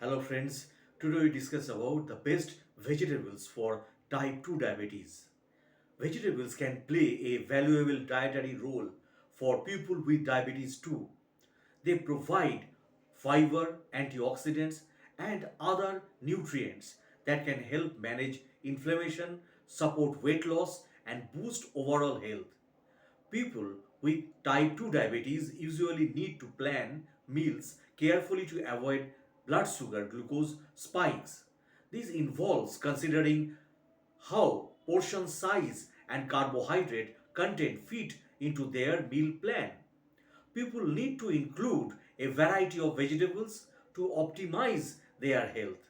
Hello friends, today we discuss about the best vegetables for type 2 diabetes. Vegetables can play a valuable dietary role for people with diabetes too. They provide fiber, antioxidants and other nutrients that can help manage inflammation, support weight loss and boost overall health. People with type 2 diabetes usually need to plan meals carefully to avoid blood sugar glucose spikes. This involves considering how portion size and carbohydrate content fit into their meal plan. People need to include a variety of vegetables to optimize their health.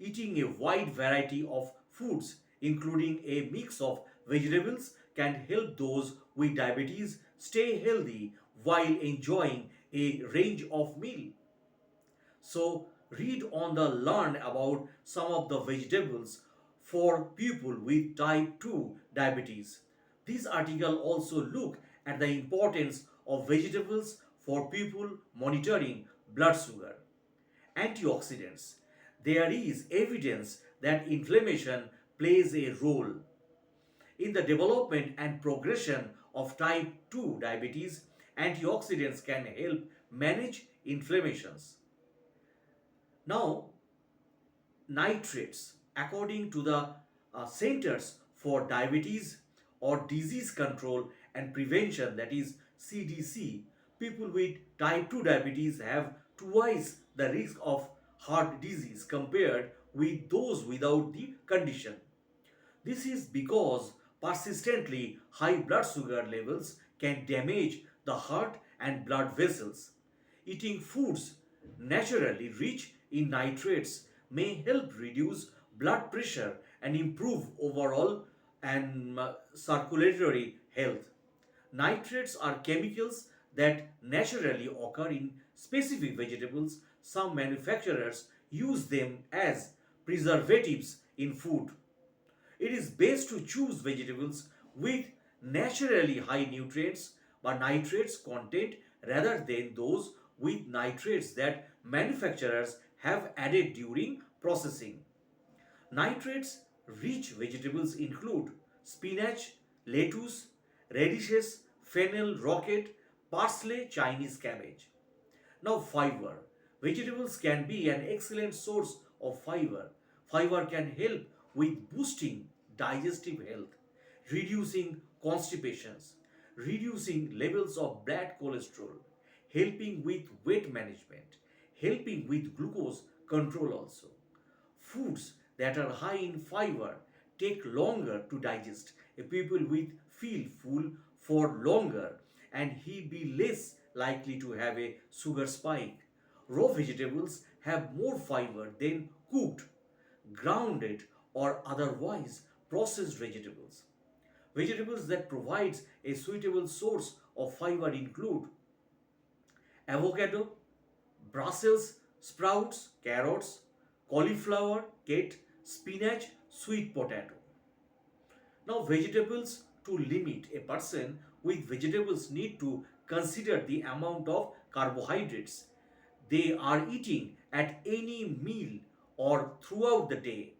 Eating a wide variety of foods, including a mix of vegetables, can help those with diabetes stay healthy while enjoying a range of meals. So, read on the learn about some of the vegetables for people with type 2 diabetes. This article also look at the importance of vegetables for people monitoring blood sugar. Antioxidants. There is evidence that inflammation plays a role in the development and progression of type 2 diabetes. Antioxidants can help manage inflammations. Now, nitrates, according to the Centers for Diabetes or Disease Control and Prevention, that is CDC, people with type 2 diabetes have twice the risk of heart disease compared with those without the condition. This is because persistently high blood sugar levels can damage the heart and blood vessels. Eating foods naturally rich in nitrates may help reduce blood pressure and improve overall and circulatory health. Nitrates are chemicals that naturally occur in specific vegetables. Some manufacturers use them as preservatives in food. It is best to choose vegetables with naturally high nutrients but nitrates content rather than those with nitrates that manufacturers have added during processing. Nitrates rich vegetables include spinach, lettuce, radishes, fennel, rocket, parsley, Chinese cabbage. Now, fiber. Vegetables can be an excellent source of fiber. Fiber can help with boosting digestive health, reducing constipations, reducing levels of bad cholesterol, helping with weight management, helping with glucose control also. Foods that are high in fiber take longer to digest. A people with feel full for longer and he be less likely to have a sugar spike. Raw vegetables have more fiber than cooked, grounded or otherwise processed vegetables. Vegetables that provides a suitable source of fiber include avocado, Brussels sprouts, carrots, cauliflower, kale, spinach, sweet potato. Now, vegetables to limit a person with vegetables need to consider the amount of carbohydrates they are eating at any meal or throughout the day.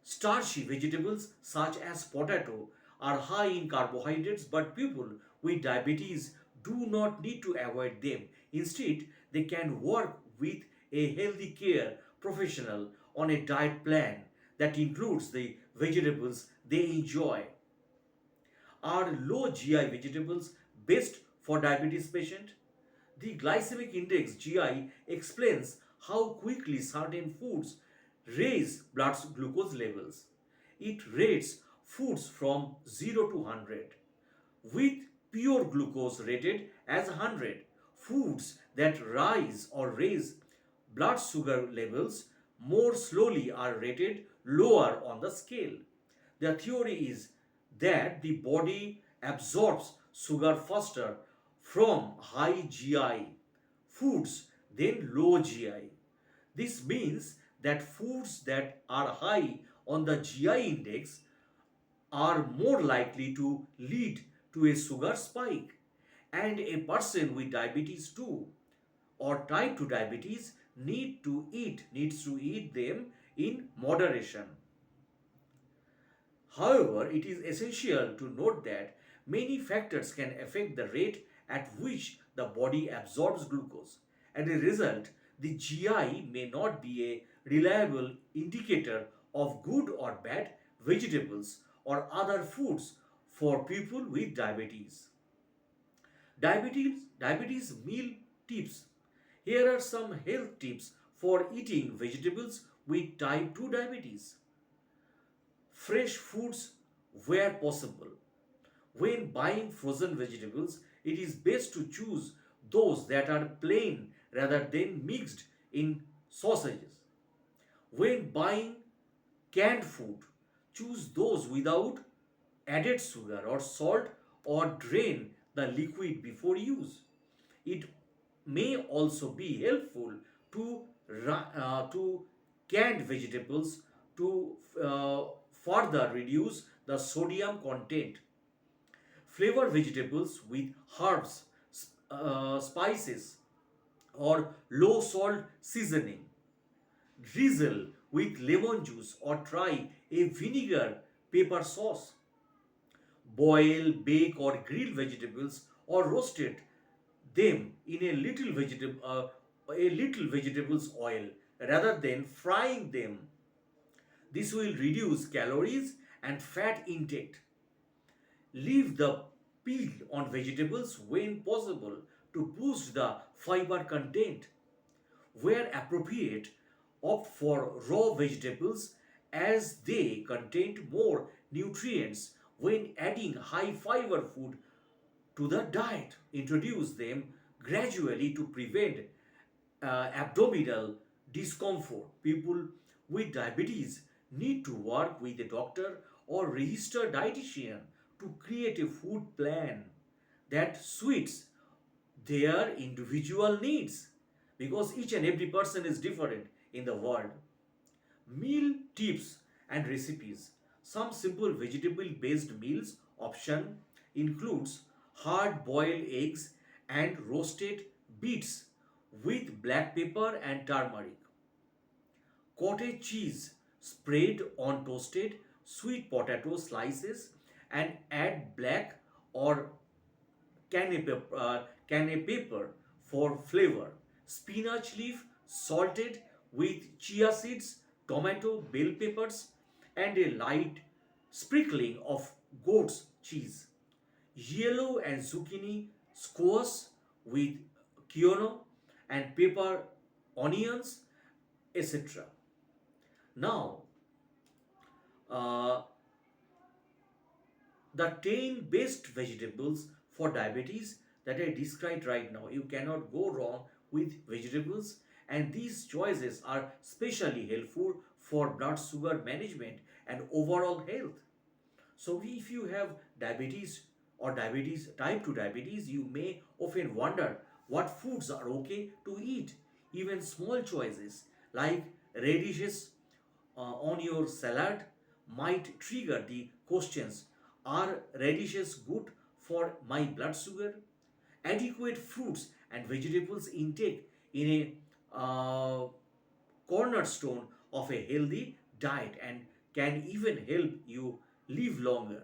Starchy vegetables such as potato are high in carbohydrates, but people with diabetes do not need to avoid them. Instead, they can work with a healthy care professional on a diet plan that includes the vegetables they enjoy. Are low GI vegetables best for diabetes patient? The glycemic index GI explains how quickly certain foods raise blood glucose levels. It rates foods from 0 to 100 with pure glucose rated as 100. Foods that rise or raise blood sugar levels more slowly are rated lower on the scale. The theory is that the body absorbs sugar faster from high GI foods than low GI. This means that foods that are high on the GI index are more likely to lead to a sugar spike. And a person with diabetes 2 or type 2 diabetes needs to eat them in moderation. However, it is essential to note that many factors can affect the rate at which the body absorbs glucose. As a result, the GI may not be a reliable indicator of good or bad vegetables or other foods for people with diabetes. Diabetes meal tips. Here are some health tips for eating vegetables with type 2 diabetes. Fresh foods where possible. When buying frozen vegetables, it is best to choose those that are plain rather than mixed in sausages. When buying canned food, choose those without added sugar or salt or drain the liquid before use. It may also be helpful to to canned vegetables to further reduce the sodium content. Flavor vegetables with herbs, spices, or low salt seasoning. Drizzle with lemon juice or try a vinegar pepper sauce. Boil, bake, or grill vegetables or roasted them in a little vegetables oil rather than frying them. This will reduce calories and fat intake. Leave the peel on vegetables when possible to boost the fiber content. Where appropriate, opt for raw vegetables as they contain more nutrients when adding high fiber food to the diet. Introduce them gradually to prevent abdominal discomfort. People with diabetes need to work with a doctor or registered dietitian to create a food plan that suits their individual needs, because each and every person is different in the world. Meal tips and recipes. Some simple vegetable based meals option includes hard boiled eggs and roasted beets with black pepper and turmeric. Cottage cheese spread on toasted sweet potato slices and add black or cayenne pepper for flavor. Spinach leaf salted with chia seeds, tomato, bell peppers, and a light sprinkling of goat's cheese. Yellow and zucchini squash with quinoa and pepper, onions, etc. Now, uh, the 10 best vegetables for diabetes that I described right now. You cannot go wrong with vegetables, and these choices are especially helpful for blood sugar management and overall health. So, if you have diabetes or diabetes type 2 diabetes, you may often wonder what foods are okay to eat. Even small choices like radishes on your salad might trigger the questions: are radishes good for my blood sugar? Adequate fruits and vegetables intake in a cornerstone of a healthy diet and can even help you live longer.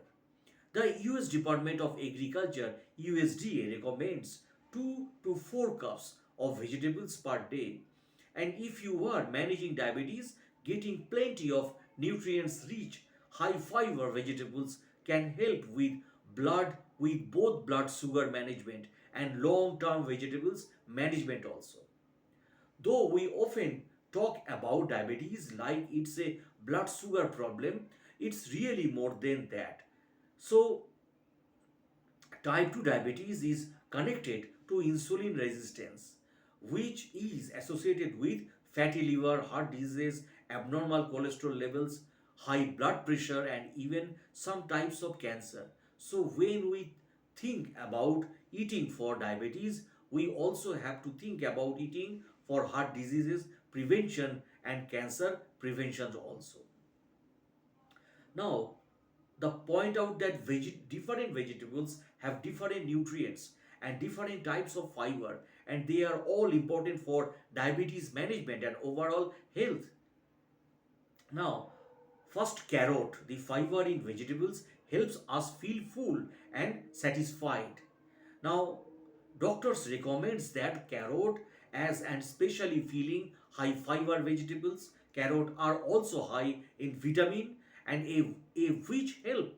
The US Department of Agriculture USDA recommends 2 to 4 cups of vegetables per day. And if you are managing diabetes, getting plenty of nutrients rich, high fiber vegetables can help with both blood sugar management and long term vegetables management also. Though we often talk about diabetes like it's a blood sugar problem, it's really more than that. So, type 2 diabetes is connected to insulin resistance, which is associated with fatty liver, heart disease, abnormal cholesterol levels, high blood pressure, and even some types of cancer. So, when we think about eating for diabetes, we also have to think about eating for heart diseases prevention and cancer prevention also. Now, the point out that different vegetables have different nutrients and different types of fiber, and they are all important for diabetes management and overall health. Now, first, carrot, the fiber in vegetables, helps us feel full and satisfied. Now, doctors recommends that carrot as and especially feeling high fiber vegetables. Carrot are also high in and A which help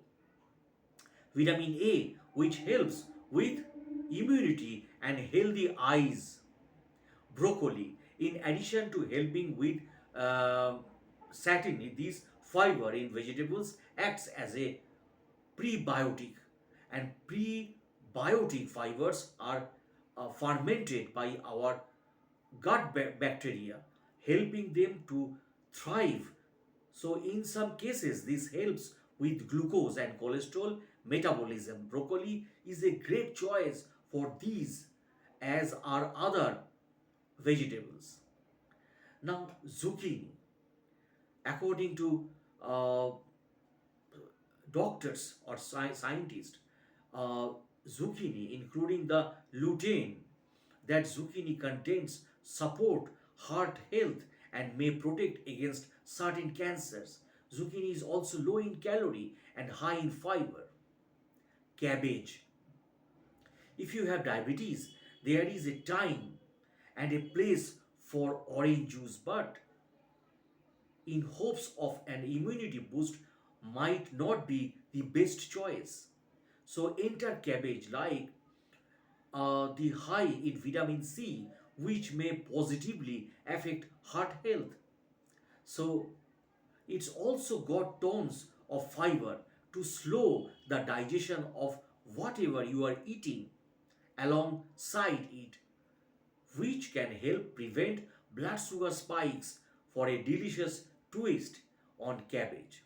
vitamin A, which helps with immunity and healthy eyes. Broccoli, in addition to helping with satiety, this fiber in vegetables acts as a prebiotic, and prebiotic fibers are fermented by our bacteria, helping them to thrive. So, in some cases, this helps with glucose and cholesterol metabolism. Broccoli is a great choice for these, as are other vegetables. Now, zucchini, according to uh, doctors or scientists, uh, zucchini, including the lutein, that zucchini contains support heart health and may protect against certain cancers. Zucchini is also low in calorie and high in fiber. Cabbage. If you have diabetes, there is a time and a place for orange juice, but in hopes of an immunity boost might not be the best choice. So enter cabbage like the high in vitamin C, which may positively affect heart health. So it's also got tons of fiber to slow the digestion of whatever you are eating alongside it, which can help prevent blood sugar spikes. For a delicious twist on cabbage.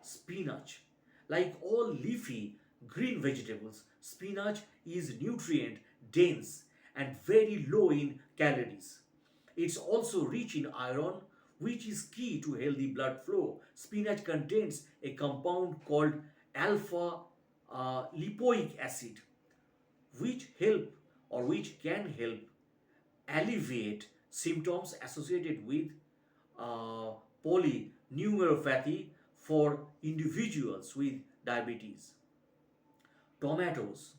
Spinach. Like all leafy green vegetables, spinach is nutrient dense and very low in calories. It's also rich in iron, which is key to healthy blood flow. Spinach contains a compound called alpha lipoic acid, which can help alleviate symptoms associated with uh, polyneuropathy for individuals with diabetes. Tomatoes.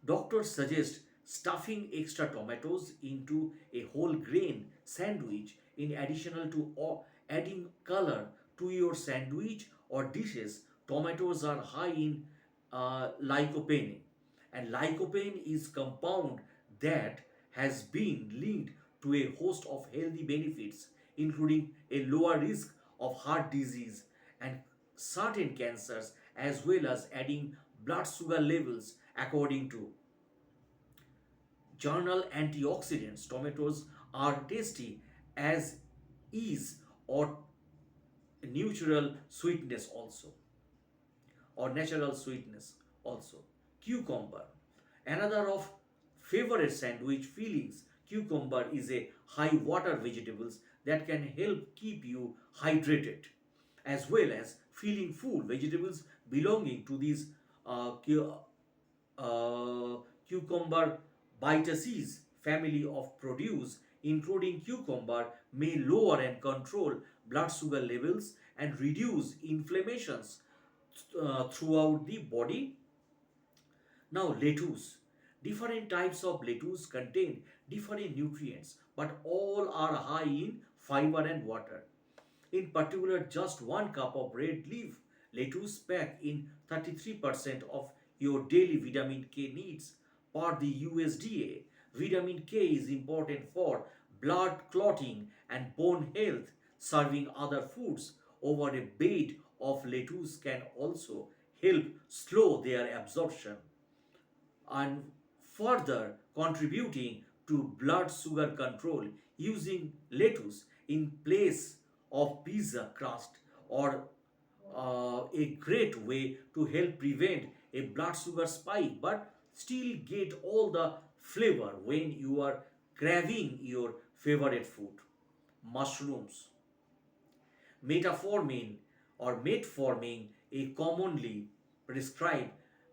Doctors suggest stuffing extra tomatoes into a whole grain sandwich in addition to adding color to your sandwich or dishes. Tomatoes are high in lycopene, and lycopene is compound that has been linked to a host of healthy benefits, including a lower risk of heart disease and certain cancers, as well as adding blood sugar levels. According to journal antioxidants, tomatoes are tasty as is, or natural sweetness also or natural sweetness also. Cucumber, another of favorite sandwich fillings. Cucumber is a high water vegetables that can help keep you hydrated as well as feeling full. Vegetables belonging to these uh, cucumber bitaceae family of produce, including cucumber, may lower and control blood sugar levels and reduce inflammations throughout the body. Now, lettuce. Different types of lettuce contain different nutrients, but all are high in fiber and water. In particular, just one cup of red leaf lettuce pack in 33% of your daily vitamin K needs. Per the USDA, vitamin K is important for blood clotting and bone health. Serving other foods over a bed of lettuce can also help slow their absorption and further contributing to blood sugar control. Using lettuce in place of pizza crust or a great way to help prevent a blood sugar spike but still get all the flavor when you are craving your favorite food. Mushrooms. Metformin or metformin, a commonly prescribed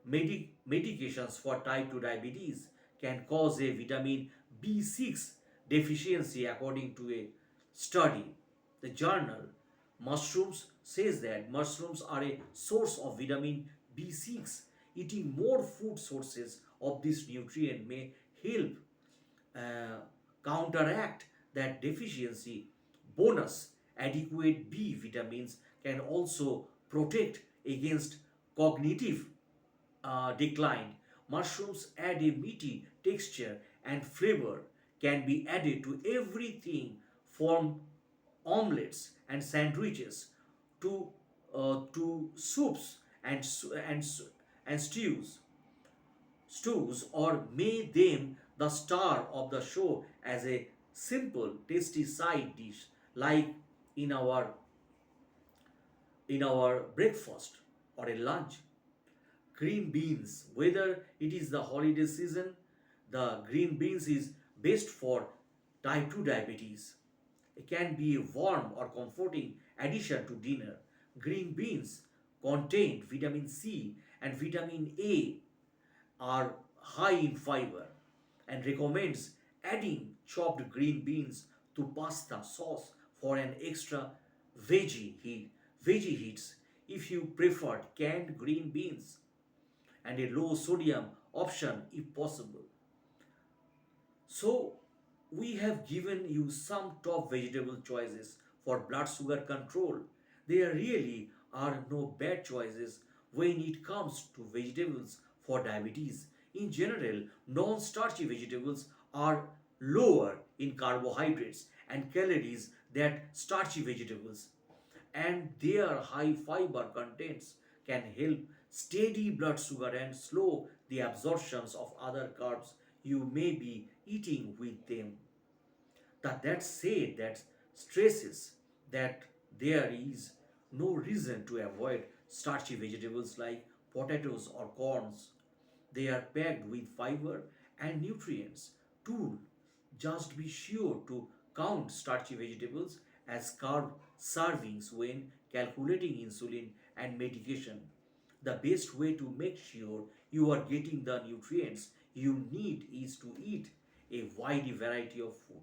medications for type 2 diabetes, can cause a vitamin B6 deficiency according to a study. The journal Mushrooms says that mushrooms are a source of vitamin B6. Eating more food sources of this nutrient may help uh, counteract that deficiency. Bonus, adequate B vitamins can also protect against cognitive decline. Mushrooms add a meaty texture and flavor, can be added to everything from omelets and sandwiches to soups and stews, or made them the star of the show as a simple tasty side dish like in our breakfast or a lunch. Green beans, whether it is the holiday season, the green beans is best for type 2 diabetes. It can be a warm or comforting addition to dinner. Green beans contain vitamin C and vitamin A, are high in fiber, and recommends adding chopped green beans to pasta sauce for an extra veggie hits. If you prefer canned green beans, and a low sodium option if possible. So, we have given you some top vegetable choices for blood sugar control. There really are no bad choices when it comes to vegetables for diabetes. In general, non starchy vegetables are lower in carbohydrates and calories than starchy vegetables, and their high fiber contents can help steady blood sugar and slow the absorptions of other carbs you may be eating with them. That said, that stresses that there is no reason to avoid starchy vegetables like potatoes or corns. They are packed with fiber and nutrients. Tool, just be sure to count starchy vegetables as carb servings when calculating insulin and medication. The best way to make sure you are getting the nutrients you need is to eat a wide variety of food.